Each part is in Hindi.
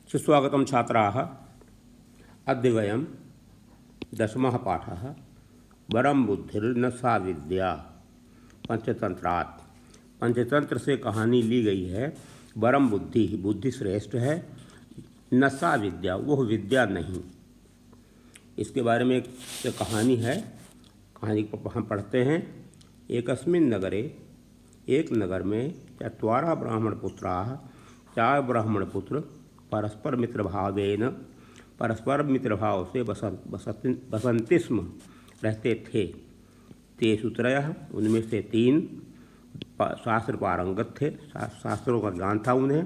सुस्वागतं छात्राः। अद्य वयं दशमः पाठः वरं बुद्धिर्न सा विद्या पंचतंत्रात्। पंचतंत्र से कहानी ली गई है। वरम बुद्धि, बुद्धि श्रेष्ठ है, न सा विद्या, वह विद्या नहीं। इसके बारे में एक कहानी है। कहानी को हम पढ़ते हैं। एकस्मिन् नगरे, एक नगर में चत्वारः ब्राह्मणपुत्राः, चार ब्राह्मण पुत्र परस्पर मित्रभावेन, परस्पर मित्रभाव से बसन्ति स्म, रहते थे। तेषु त्रयः, उनमें से तीन शास्त्र पारंगत थे, शास्त्रों का ज्ञान था उन्हें,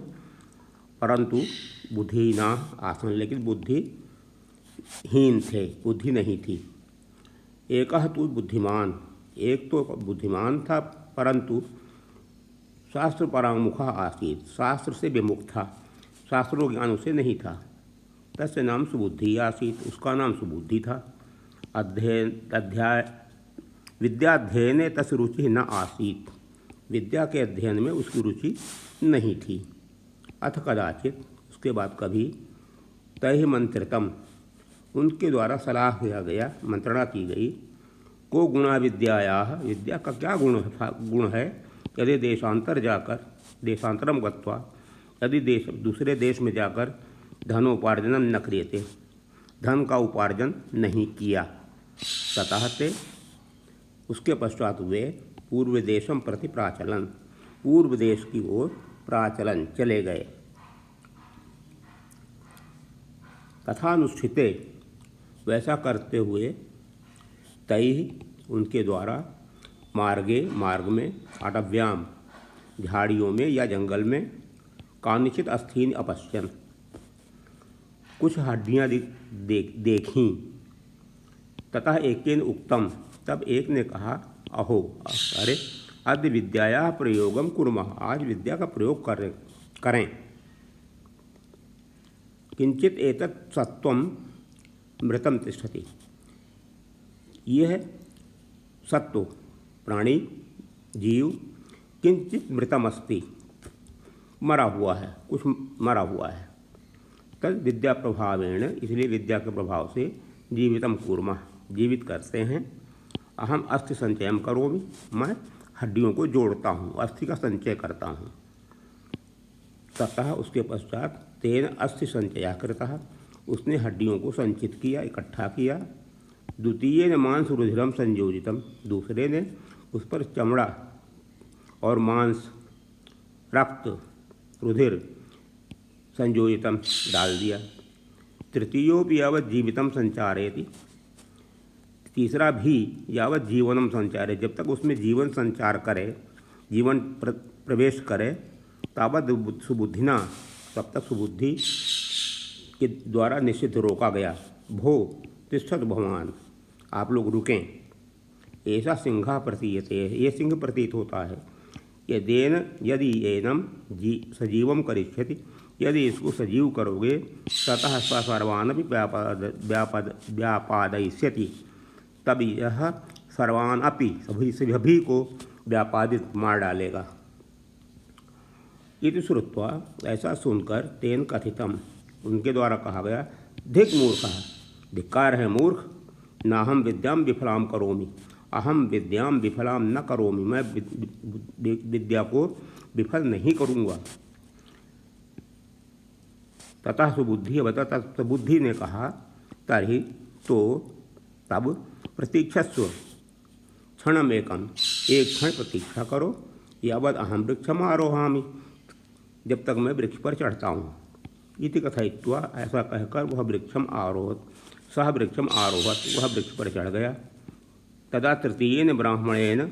परंतु बुद्धिहीना आसन, लेकिन बुद्धिहीन थे, बुद्धि नहीं थी। एकः तु बुद्धिमान, एक तो बुद्धिमान था परंतु शास्त्र परामुखः आसीत्, शास्त्र से विमुख था, शास्त्रों ज्ञान उसे नहीं था। तस्य नाम सुबुद्धि आसीत्, उसका नाम सुबुद्धि था। विद्याध्ययने तस्य रुचि न आसीत्, विद्या के अध्ययन में उसकी रुचि नहीं थी। अथ कदाचित, उसके बाद कभी, तैः मंत्रितम, उनके द्वारा सलाह किया गया, मंत्रणा की गई। को गुणा विद्यायाः, विद्या का क्या गुण है। यदि देशांतरम गत्वा, यदि दूसरे देश में जाकर धनोपार्जनम न क्रियते, धन का उपार्जन नहीं किया। ततः ते, उसके पश्चात वे पूर्व देशम प्रति प्राचलन, पूर्व देश की ओर प्राचलन चले गए। तथानुष्ठिते, वैसा करते हुए, तैः, उनके द्वारा, मार्ग में, अटव्याम, झाड़ियों में या जंगल में, कानिचित अस्थीन अपश्यन, कुछ हड्डियाँ देखीं। ततः एकेन उक्तम, तब एक ने कहा, अहो, अरे, अद्य विद्यायाः प्रयोगम कुर्मः, आज विद्या का प्रयोग करें। किंचित एतत् सत्वम मृतम तिष्ठति, यह सत्व, प्राणी, जीव, किंचित मृतम अस्ति, मरा हुआ है, कुछ मरा हुआ है। तद विद्या प्रभावेण, इसलिए विद्या के प्रभाव से, जीवितम कूर्मः, जीवित करते हैं। अहम अस्थि संचयम करोमि, मैं हड्डियों को जोड़ता हूँ, अस्थि का संचय करता हूँ। ततः, उसके पश्चात, तेन अस्थि संचया कृतः, उसने हड्डियों को संचित किया, इकट्ठा किया। द्वितीयेन मांस रुधिरम संयोजितम, दूसरे ने उस पर चमड़ा और मांस, रक्त, रुधिर संयोजितम डाल दिया। तृतीयोपि यावत् जीवितम संचारयति, तीसरा भी यावत् जीवनम संचारे, जब तक उसमें जीवन संचार करे, जीवन प्रवेश करे, तावत् सुबुद्धिना, तब तक सुबुद्धि के द्वारा निषिद्ध रोका गया। भो तिष्ठत भवान, आप लोग रुकें। ऐसा सिंह प्रतीयते, ये सिंह प्रतीत होता है। यदि एनम सजीवम करिष्यति, यदि इसको सजीव करोगे, ततः सर्वान् व्यापादयिष्यति, तब यह सर्वान् अपि, सभी को व्यापादित, मार डालेगा। इति श्रुत्वा, ऐसा सुनकर, तेन कथितम, उनके द्वारा कहा गया, धिक् मूर्खः, धिक्कार है मूर्ख, नाहम विद्याम विफलाम करोमि, अहम विद्याम विफलाम न करोमि, मैं विद्या को विफल नहीं करूँगा। ततः सुबुद्धि, तब बुद्धि ने कहा, तर्हि, तो, तब, प्रतीक्षस्व क्षणमेकम, एक क्षण प्रतीक्षा करो, यावद् अहम वृक्षम आरोहामि, जब तक मैं वृक्ष पर चढ़ता हूँ। इति कथयित्वा, ऐसा कहकर वह वृक्षम आरोहत, सह वृक्षम आरोहत, वह वृक्ष पर चढ़ गया। तदा तृतीयेन ब्राह्मणेन,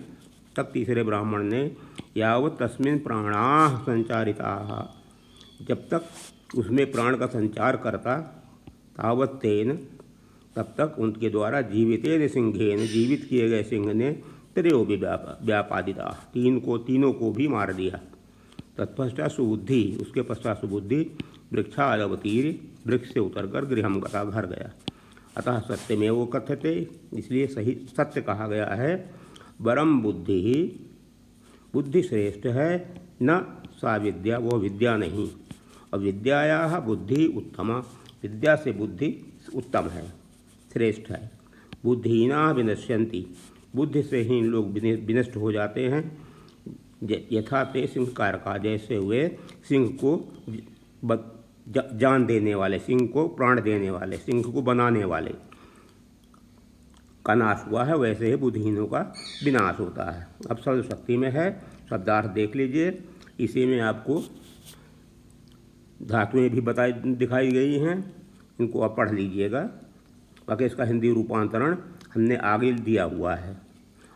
तब तीसरे ब्राह्मण ने, यावत् तस्मिन् प्राणाः संचारिताः, जब तक उसमें प्राण का संचार करता, तावत् तेन, तब तक उनके द्वारा, जीवितेन सिंहेन, जीवित किए गए सिंह ने, त्रयो व्यापादिता, तीनों को भी मार दिया। तत्पश्चात सुबुद्धि, उसके पश्चात सुबुद्धि, वृक्षादवतीर्य, वृक्ष से उतरकर गृहम गता, घर गया। अतः सत्यमेव कथ्यते, इसलिए सही सत्य कहा गया है। वरम बुद्धि श्रेष्ठ है, न सा विद्या, वो विद्या नहीं। और विद्यायाः बुद्धि उत्तमा, विद्या से बुद्धि उत्तम है, श्रेष्ठ है। बुद्धिहीनाः विनश्यन्ति, बुद्धि से ही लोग विनष्ट हो जाते हैं। यथा ते सिंह कारका, जैसे हुए सिंह को जान देने वाले, सिंह को प्राण देने वाले, सिंह को बनाने वाले का नाश हुआ है, वैसे ही बुद्धिहीनों का विनाश होता है। अब शब्द शक्ति में है, शब्दार्थ देख लीजिए। इसी में आपको धातुएं भी दिखाई गई हैं, इनको आप पढ़ लीजिएगा। बाकी इसका हिंदी रूपांतरण हमने आगे दिया हुआ है,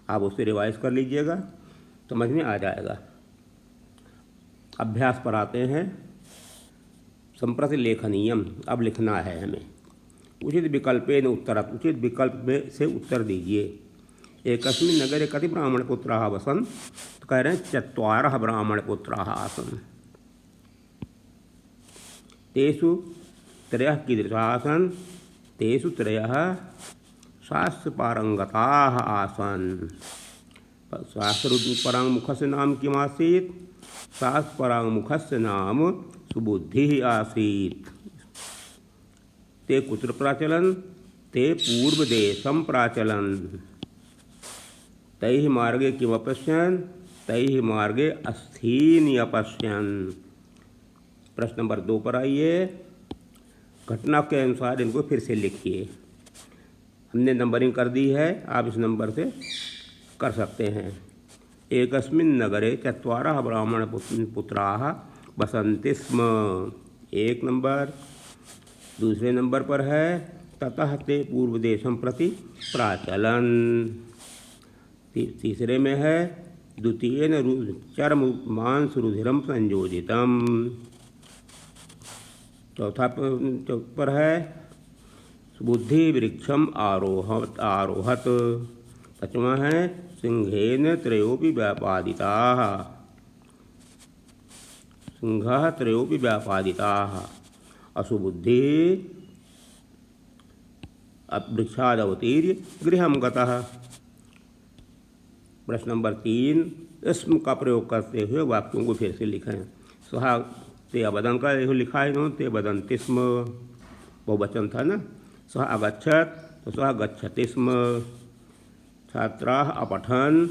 आप उससे रिवाइज कर लीजिएगा, समझ में आ जाएगा। अभ्यास पर आते हैं। संप्रति लेखनीयम, अब लिखना है हमें। उचित विकल्पेन उत्तरत, उचित विकल्प में से उत्तर दीजिए। एकस्मिन् नगरे कति ब्राह्मणपुत्राः वसन्, तो कह रहे हैं 4 ब्राह्मणपुत्राः आसन्। तेषु 3 कीदृशाः आसन्, तेषु 3 शास्त्रपारंगताः आसन्। शास्त्रपराङ्मुखस्य नाम किमासीत्, शास्त्रपराङ्मुखस्य नाम सुबुद्धिः आसीत्। ते कुत्र प्राचलन्, ते पूर्वदेशं प्राचलन्। तैः मार्गे किमपश्यन्, तैः मार्गे अस्थीनि अपश्यन्। प्रश्न नंबर 2 पर आइए। घटना के अनुसार इनको फिर से लिखिए। हमने नंबरिंग कर दी है, आप इस नंबर से कर सकते हैं। एकस्मिन् नगरे 4 ब्राह्मणपुत्राः वसन्ति स्म, 1 नंबर। दूसरे नंबर पर है ततः ते पूर्वदेशं प्रति प्राचलन्। तीसरे में है द्वितीयेन चर्म मांस रुधिरम संयोजितम। चौथा पर है बुद्धि वृक्षम आरोहत। 5वां है सिंहेन त्रयोपि व्यापादिताः, सिंहः त्रयोपि व्यापादिताः। असुबुद्धि वृक्षादवतीर्य गृहं गतः। प्रश्न नंबर 3, स्म का प्रयोग करते हुए वाक्यों को फिर से लिखें। सहा ते अवदन का लिखा है इन्होंने, ते वदन्ति स्म, बहुवचन था ना। सह अगच्छत, तो सह गच्छति स्म। छात्राः अपठन्,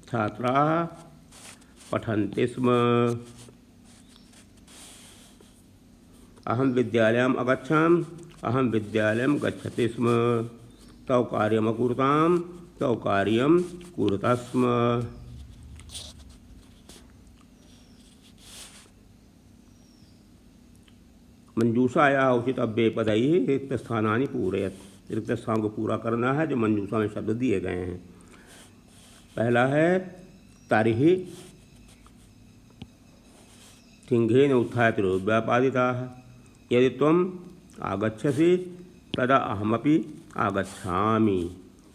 छात्राः पठन्ति स्म। अहं विद्यालयम् अगच्छाम, अहं विद्यालयं गच्छति स्म। तव कार्यम् अकुरुताम, तव कार्यं कुरुतः स्म। मंजूषायाः उचितव्ये पदैः रिक्त स्थानानि पूरयत, रिक्त स्थान को पूरा करना है जो मंजूषा में शब्द दिए गए हैं। पहला है तर्हि सिंहेन उत्थाय व्यापादिताः। यदि त्वम आगच्छसि तदा अहमपि आगच्छामि।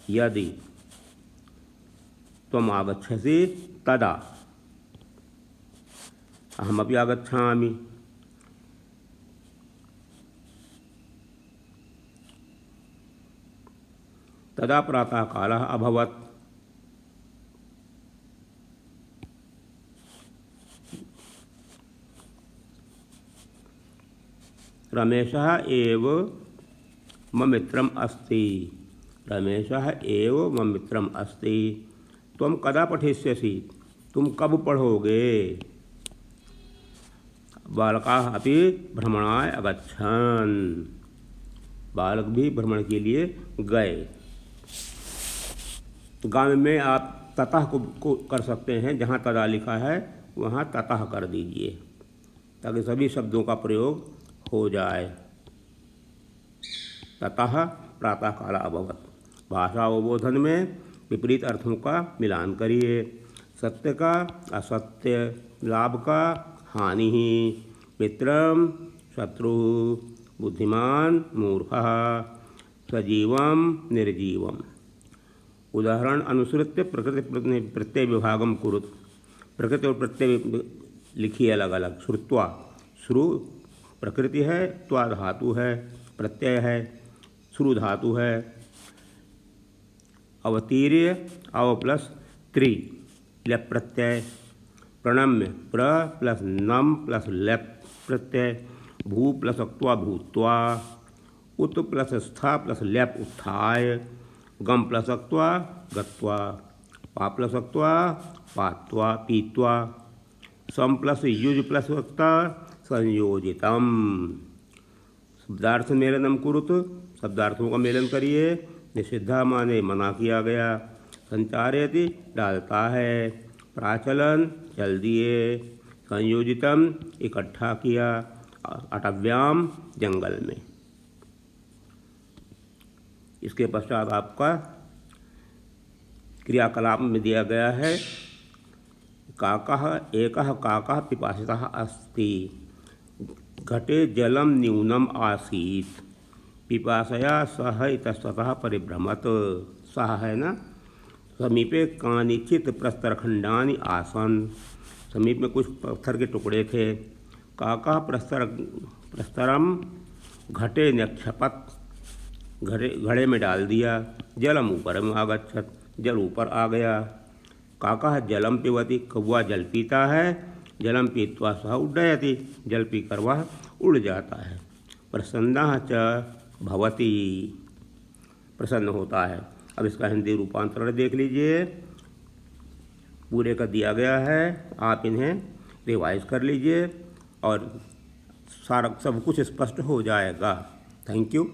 यदि त्वम आगच्छसि तदा अहमपि आगच्छामि। तदा प्रातःकालः अभवत्। रमेशः एव मम मित्रम् अस्ति, रमेशः एव मम मित्रम् अस्ति। त्वं कदा पठिष्यसि, तुम कब पढ़ोगे। बालकाः अपि भ्रमणाय अगच्छन्, बालक भी भ्रमण के लिए गए। गाँव में आप ततः को कर सकते हैं, जहाँ तदा लिखा है वहाँ ततः कर दीजिए ताकि सभी शब्दों का प्रयोग हो जाए। ततः प्रातःकाल अभवत्। भाषा अवबोधन में विपरीत अर्थों का मिलान करिए। सत्य का असत्य, लाभ का हानि, मित्रम शत्रु, बुद्धिमान मूर्खः, सजीवम निर्जीवम। उदाहरण अनुसृत्य प्रकृति प्रत्यय विभागम कुरुत। प्रकृति और प्रत्यय लिखिए अलग अलग। श्रुत्वा, श्रु प्रकृति है, त्वा धातु है, प्रत्यय है, श्रु धातु है। अवतीर्य अव प्लस त्रि लेप प्रत्यय। प्रणम्य प्र प्लस नम प्लस लेप प्रत्यय। भू प्लस अक्त्वा भूत्वा, उत प्लस स्था प्लस ल्याप उत्थाय, गम प्लस अक्त्वा गत्वा, पा प्लस अक्त्वा पात्वा पीत्वा, सम प्लस युज प्लस वक्ता संयोजितम। शब्दार्थ मेलनम कुरुत, शब्दार्थों का मेलन करिए। निषिद्धा माने मना किया गया। संचारयति डालता है। प्राचलन चल दिए। संयोजितम इकट्ठा किया। अटव्याम जंगल में। इसके पश्चात आपका क्रियाकलाप में दिया गया है काकः एकः काकः पिपासितः अस्ति, घटे जलम न्यूनम आसीत्, पिपासया सह इतस्ततः परिभ्रमत। सह है ना, समीपे कानिचित प्रस्तरखंडानि आसन, समीप में कुछ पत्थर के टुकड़े थे। काकः प्रस्तरम घटे न्यक्षपत, घड़े में डाल दिया। जलम ऊपर में आगच्छत, जल ऊपर आ गया। काकः जलम पिबति, कौवा जल पीता है। जलम पीत्वा सह उड्डयति, जल पीकर वह उड़ जाता है। प्रसन्नः च भवति, प्रसन्न होता है। अब इसका हिंदी रूपांतरण देख लीजिए, पूरे का दिया गया है। आप इन्हें रिवाइज कर लीजिए और सारा सब कुछ स्पष्ट हो जाएगा। Thank you.